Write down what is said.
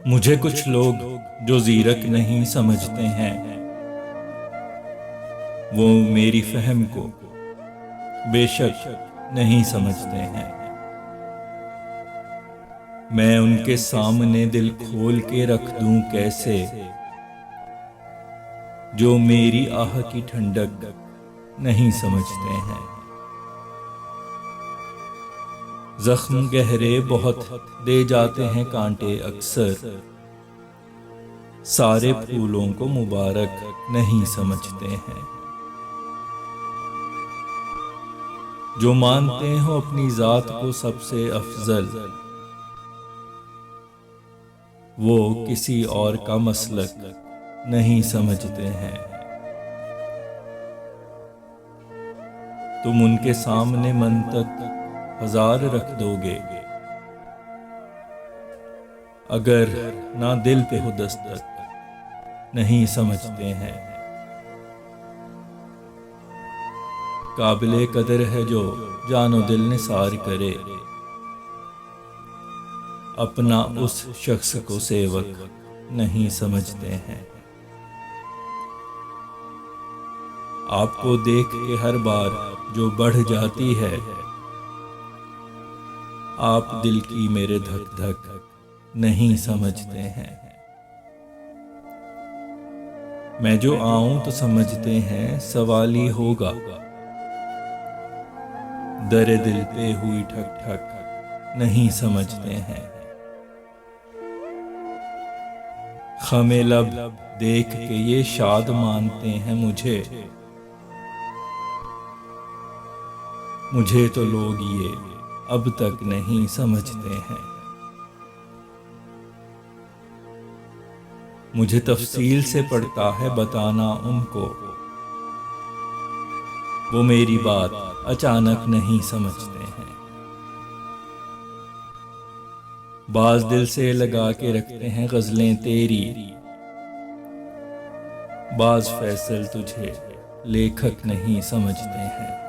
मुझे कुछ लोग जो ज़ीरक नहीं समझते हैं, वो मेरी फहम को बेशक नहीं समझते हैं। मैं उनके सामने दिल खोल के रख दूं कैसे, जो मेरी आह की ठंडक नहीं समझते हैं। जख्म गहरे बहुत दे जाते हैं कांटे अक्सर, सारे फूलों को मुबारक नहीं समझते हैं। जो मानते हो अपनी जात को सबसे अफजल, वो किसी और का मसलक नहीं समझते हैं। तुम उनके सामने मंतक हजार रख दोगे, अगर ना दिल पे हो दस्तक नहीं समझते हैं। काबिले कदर है जो जानो दिल निसार करे, अपना उस शख्स को सेवक नहीं समझते हैं। आपको देख के हर बार जो बढ़ जाती है, आप दिल की मेरे धक धक नहीं समझते हैं। मैं जो आऊं तो समझते हैं सवाल ही होगा, दरे दिल पे हुई ठक ठक नहीं समझते हैं। खमे लब देख के ये शाद मानते हैं मुझे तो लोग ये अब तक नहीं समझते हैं। मुझे तफसील से पड़ता है बताना उनको, वो मेरी बात अचानक नहीं समझते हैं। बाज दिल से लगा के रखते हैं गजलें तेरी, बाज फैसल तुझे लेखक नहीं समझते हैं।